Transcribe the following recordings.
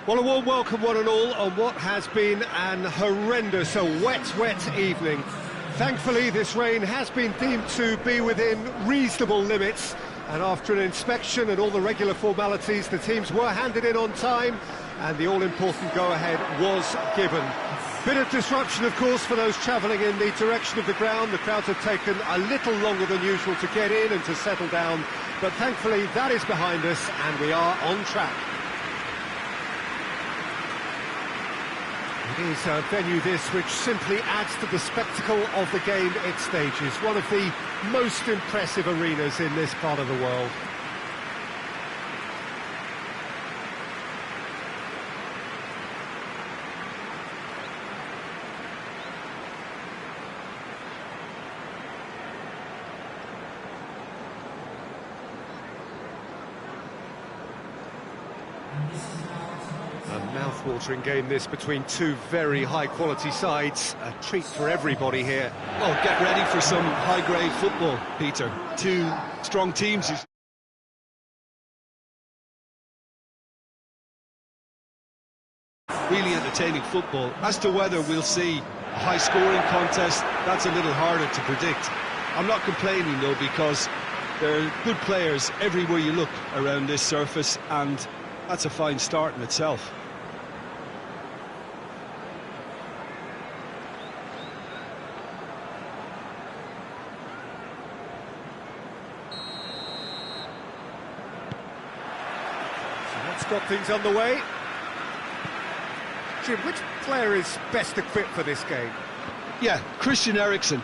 Well, a warm welcome one and all on what has been an horrendous, a wet evening. Thankfully, this rain has been deemed to be within reasonable limits, and after an inspection and all the regular formalities, the teams were handed in on time, and the all-important go-ahead was given. Bit of disruption, of course, for those travelling in the direction of the ground. The crowds have taken a little longer than usual to get in and to settle down, but thankfully that is behind us, and we are on track. It is a venue this which simply adds to the spectacle of the game it stages. One of the most impressive arenas in this part of the world. A mouth-watering game this between two very high-quality sides. A treat for everybody here. Well, get ready for some high-grade football, Peter. Two strong teams. Really entertaining football. As to whether we'll see a high-scoring contest, that's a little harder to predict. I'm not complaining, though, because there are good players everywhere you look around this surface, and that's a fine start in itself. Let's got things on the way. Jim, which player is best equipped for this game? Yeah, Christian Eriksen.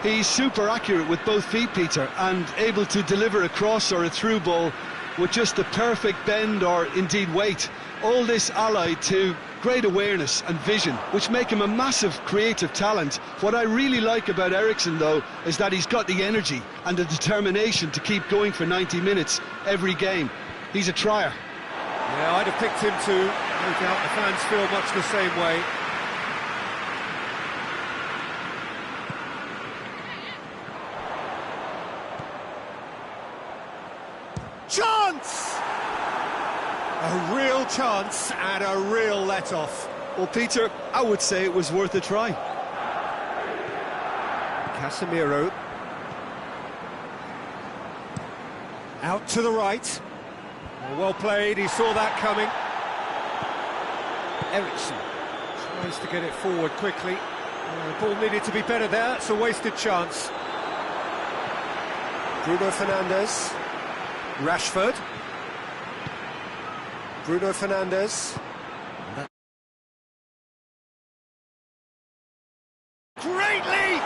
He's super accurate with both feet, Peter, and able to deliver a cross or a through ball with just the perfect bend or indeed weight. All this allied to great awareness and vision, which make him a massive creative talent. What I really like about Eriksen, though, is that he's got the energy and the determination to keep going for 90 minutes every game. He's a trier. Yeah, I'd have picked him too. No doubt the fans feel much the same way. Chance! A real chance and a real let-off. Well, Peter, I would say it was worth a try. Casemiro. Out to the right. Well played, he saw that coming. Eriksen tries to get it forward quickly. The ball needed to be better there, it's a wasted chance. Bruno Fernandes. Rashford. Bruno Fernandes. Great leap!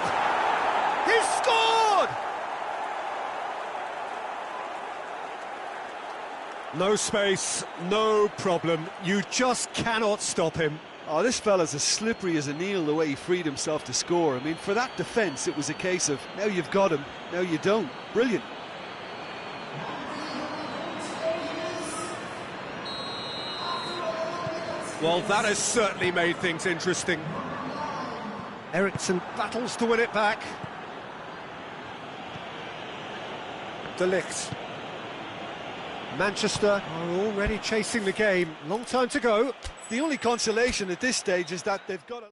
He's scored! No space, no problem. You just cannot stop him. Oh, this fella's as slippery as an eel the way he freed himself to score. I mean, for that defence, it was a case of, now you've got him, now you don't. Brilliant. Well, that has certainly made things interesting. Eriksen battles to win it back. De Ligt. Manchester are already chasing the game. Long time to go. The only consolation at this stage is that they've got a...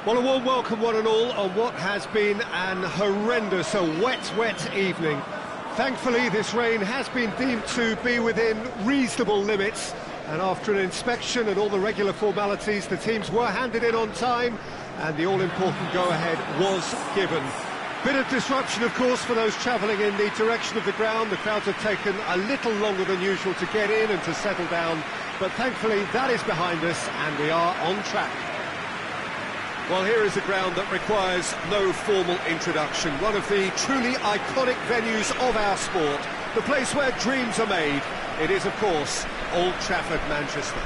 Well, a warm welcome, one and all, on what has been an horrendous, wet evening. Thankfully, this rain has been deemed to be within reasonable limits, and after an inspection and all the regular formalities, the teams were handed in on time, and the all-important go-ahead was given. Bit of disruption, of course, for those travelling in the direction of the ground. The crowds have taken a little longer than usual to get in and to settle down, but thankfully that is behind us, and we are on track. Well, here is a ground that requires no formal introduction. One of the truly iconic venues of our sport. The place where dreams are made. It is, of course, Old Trafford, Manchester.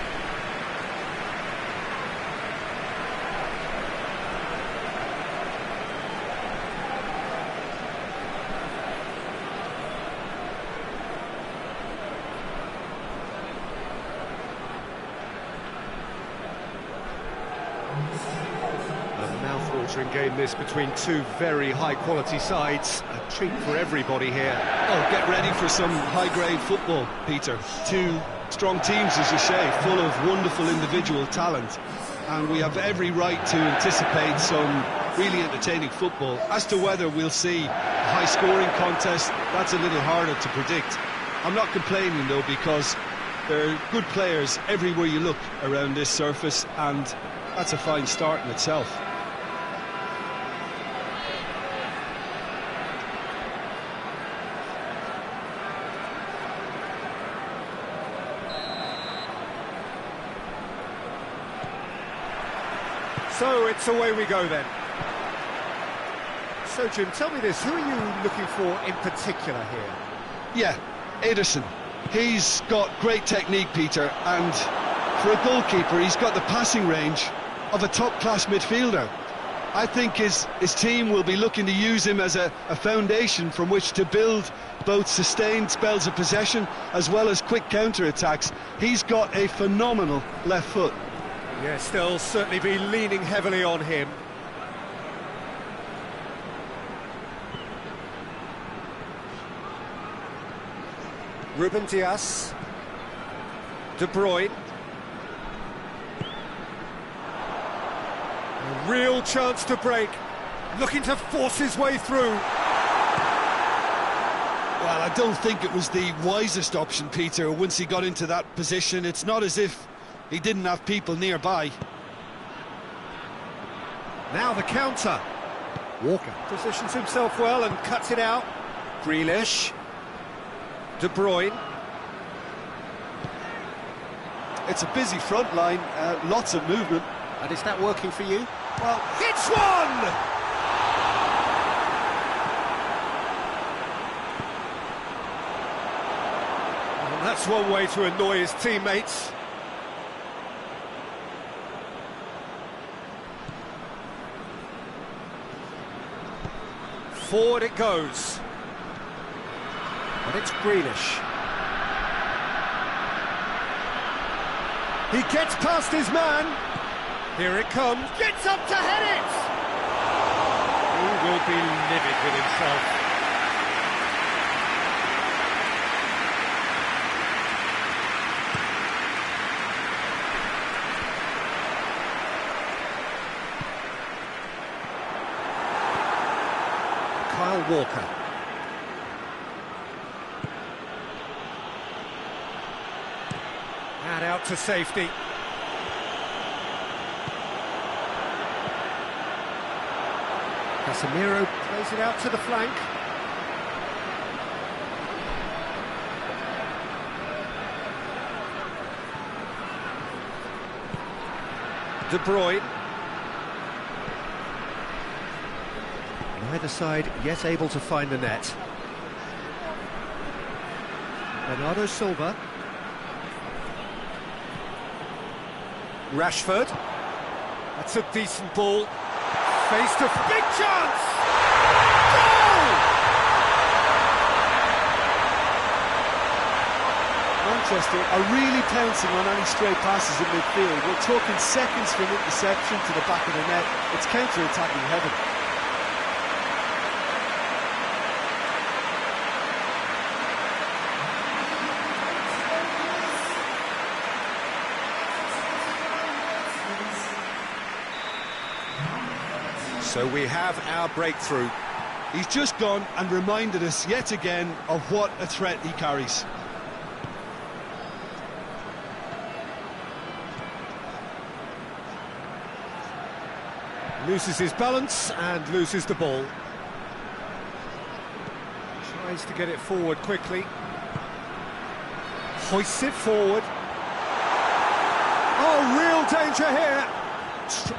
Mouth-watering game this between two very high-quality sides. A treat for everybody here. Oh, get ready for some high-grade football, Peter. Two strong teams, as you say, full of wonderful individual talent. And we have every right to anticipate some really entertaining football. As to whether we'll see a high-scoring contest, that's a little harder to predict. I'm not complaining, though, because there are good players everywhere you look around this surface, and that's a fine start in itself. So it's away we go then. So Jim, tell me this, who are you looking for in particular here? Yeah, Ederson. He's got great technique, Peter, and for a goalkeeper, he's got the passing range of a top-class midfielder. I think his team will be looking to use him as a foundation from which to build both sustained spells of possession as well as quick counter-attacks. He's got a phenomenal left foot. Yes, they'll certainly be leaning heavily on him. Ruben Dias. De Bruyne. A real chance to break. Looking to force his way through. Well, I don't think it was the wisest option, Peter, once he got into that position. It's not as if he didn't have people nearby. Now the counter. Walker positions himself well and cuts it out. Grealish. De Bruyne. It's a busy front line, lots of movement. And is that working for you? Well, hits one! Well, that's one way to annoy his teammates. Forward it goes. And it's Grealish. He gets past his man. Here it comes. Gets up to head it! He will be livid with himself. Kyle Walker. And out to safety. Casemiro plays it out to the flank. De Bruyne. Neither side yet able to find the net. Bernardo Silva. Rashford. That's a decent ball. Face to big chance! Goal! Manchester are really pouncing on any stray passes in midfield. We're talking seconds from interception to the back of the net. It's counter-attacking heaven. So we have our breakthrough. He's just gone and reminded us yet again of what a threat he carries. Loses his balance and loses the ball. Tries to get it forward quickly. Hoists it forward. Oh, real danger here.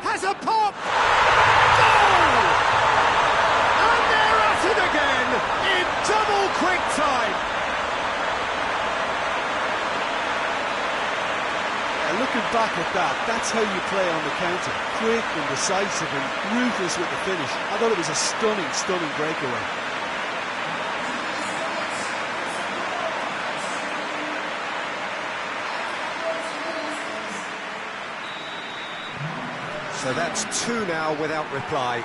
Has a pop! Goal! And they're at it again in double quick time. Yeah, looking back at that, that's how you play on the counter. Quick and decisive and ruthless with the finish. I thought it was a stunning, stunning breakaway. So that's two now without reply.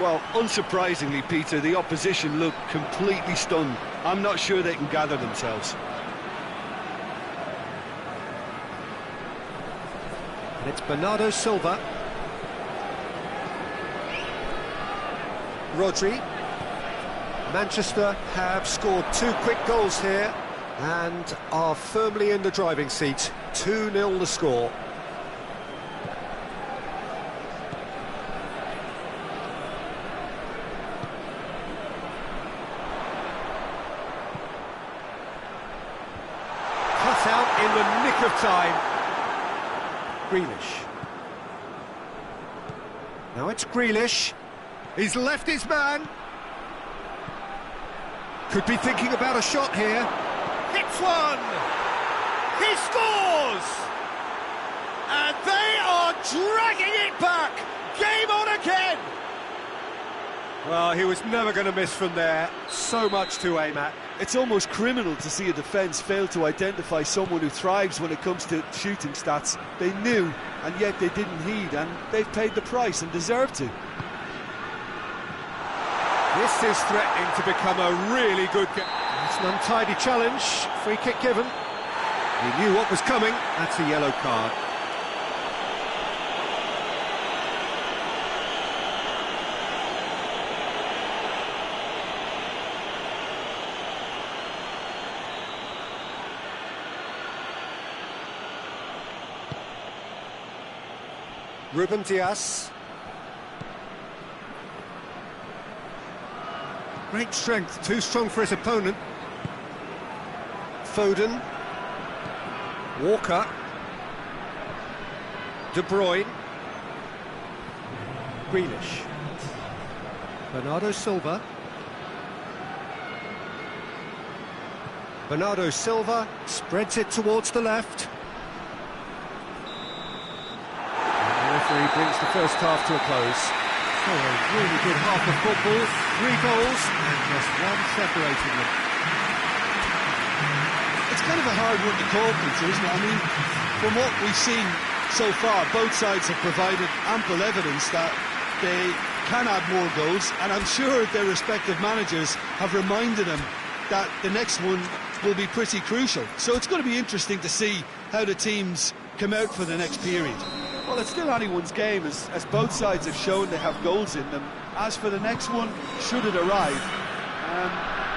Well, unsurprisingly, Peter, the opposition look completely stunned. I'm not sure they can gather themselves. And it's Bernardo Silva. Rodri. Manchester have scored two quick goals here and are firmly in the driving seat. 2-0 the score. Out in the nick of time. Grealish. Now it's Grealish. He's left his man. Could be thinking about a shot here. Hits one. He scores. And they are dragging it back. Game on again. Well, he was never going to miss from there. So much to aim at. It's almost criminal to see a defence fail to identify someone who thrives when it comes to shooting stats. They knew, and yet they didn't heed, and they've paid the price and deserve to. This is threatening to become a really good game. It's an untidy challenge. Free kick given. He knew what was coming. That's a yellow card. Ruben Dias. Great strength, too strong for his opponent. Foden. Walker. De Bruyne. Grealish. Bernardo Silva. Bernardo Silva spreads it towards the left. The referee brings the first half to a close. So a really good half of football, 3 goals and just one separating them. It's kind of a hard one to call, Peter, isn't it? I mean, from what we've seen so far, both sides have provided ample evidence that they can add more goals, and I'm sure their respective managers have reminded them that the next one will be pretty crucial. So it's going to be interesting to see how the teams come out for the next period. Well, it's still anyone's game, as both sides have shown they have goals in them. As for the next one, should it arrive,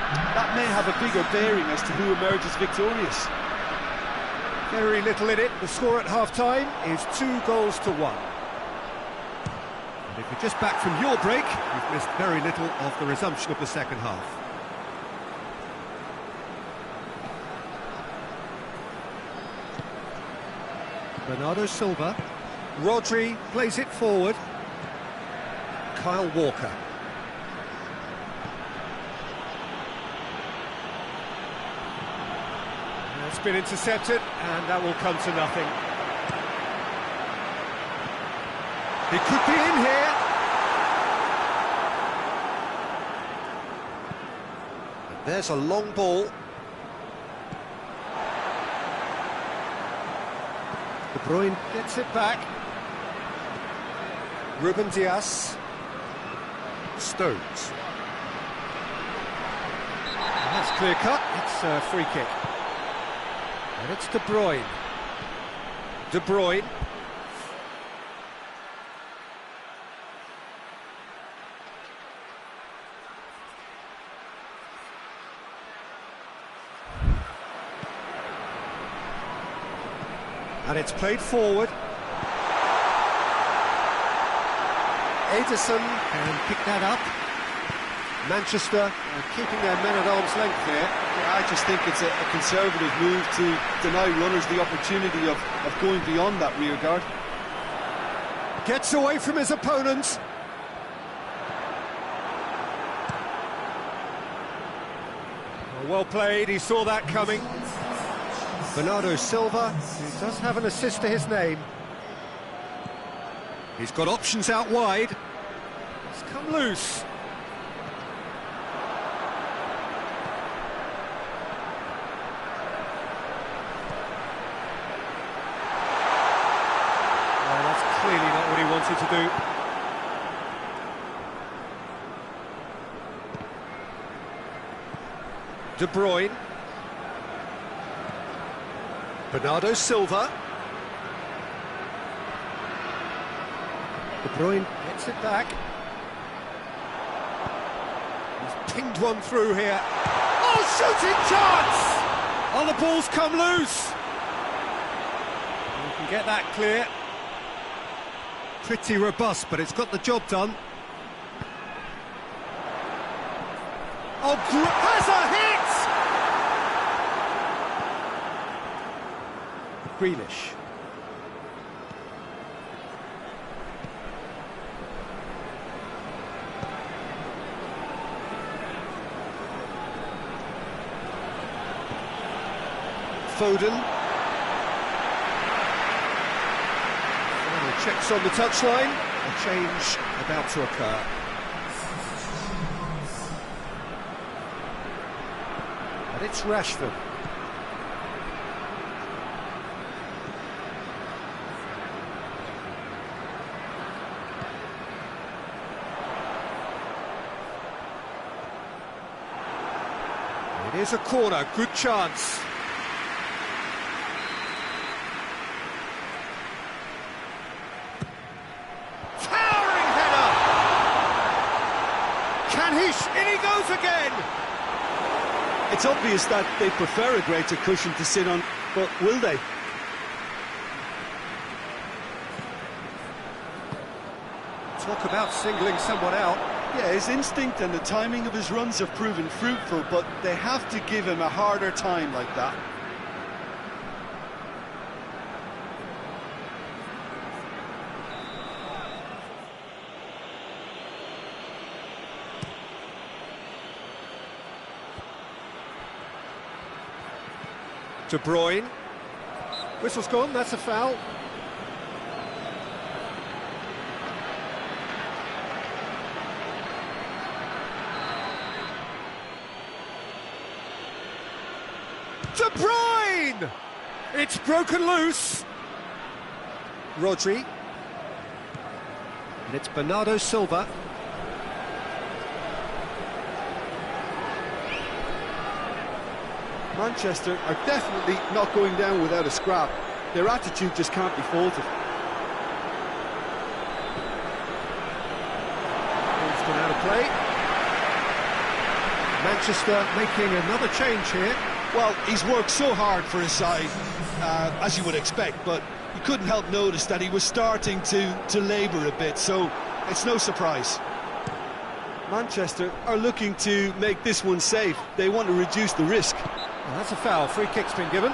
that may have a bigger bearing as to who emerges victorious. Very little in it. The score at half-time is 2 goals to 1. And if you're just back from your break, you've missed very little of the resumption of the second half. Bernardo Silva. Rodri plays it forward. Kyle Walker. It's been intercepted, and that will come to nothing. He could be in here. And there's a long ball. De Bruyne gets it back. Ruben Dias. Stones. And that's clear cut. It's a free kick. And it's De Bruyne. De Bruyne. And it's played forward. Ederson can pick that up. Manchester keeping their men at arm's length here. Yeah, I just think it's a conservative move to deny runners the opportunity of going beyond that rear guard. Gets away from his opponent. Well played, he saw that coming. Bernardo Silva, who does have an assist to his name. He's got options out wide. It's come loose. Well, that's clearly not what he wanted to do. De Bruyne. Bernardo Silva. De Bruyne gets it back. He's pinged one through here. Oh, shooting chance! Oh, the ball's come loose. You can get that clear. Pretty robust, but it's got the job done. Oh, has a hit! Grealish. Foden. Final checks on the touchline. A change about to occur. And it's Rashford. It is a corner, good chance. Towering header! Can he? In he goes again! It's obvious that they prefer a greater cushion to sit on, but will they? Talk about singling someone out. Yeah, his instinct and the timing of his runs have proven fruitful, but they have to give him a harder time like that. De Bruyne. Whistle's gone, that's a foul. De Bruyne! It's broken loose. Rodri. And it's Bernardo Silva. Manchester are definitely not going down without a scrap. Their attitude just can't be faulted. Ball's gone out of play. Manchester making another change here. Well, he's worked so hard for his side, as you would expect, but you couldn't help notice that he was starting to labour a bit, so it's no surprise. Manchester are looking to make this one safe. They want to reduce the risk. Well, that's a foul. Free kick's been given.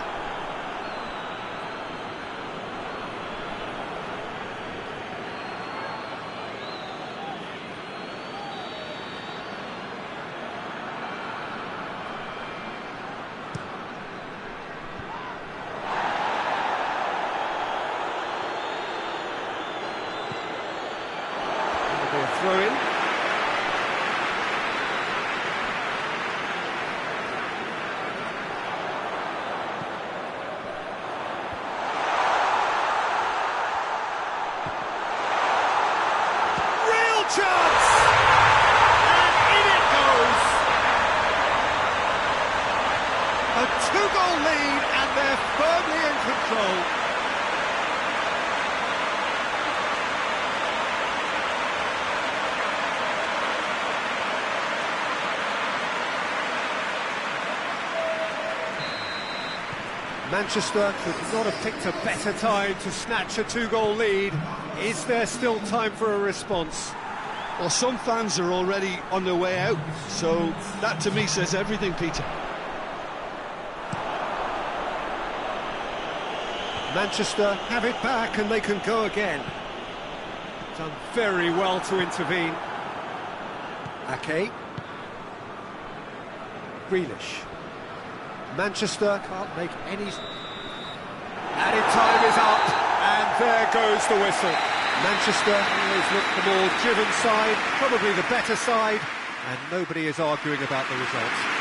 That'll be a throw-in. Chance! And in it goes! A two-goal lead and they're firmly in control. Manchester could not have picked a better time to snatch a 2-goal lead. Is there still time for a response? Well, some fans are already on their way out, so that to me says everything, Peter. Manchester have it back and they can go again. Done very well to intervene. Ake. Grealish. Manchester can't make any... Added time is up, and there goes the whistle. Manchester always look the more driven side, probably the better side, and nobody is arguing about the results.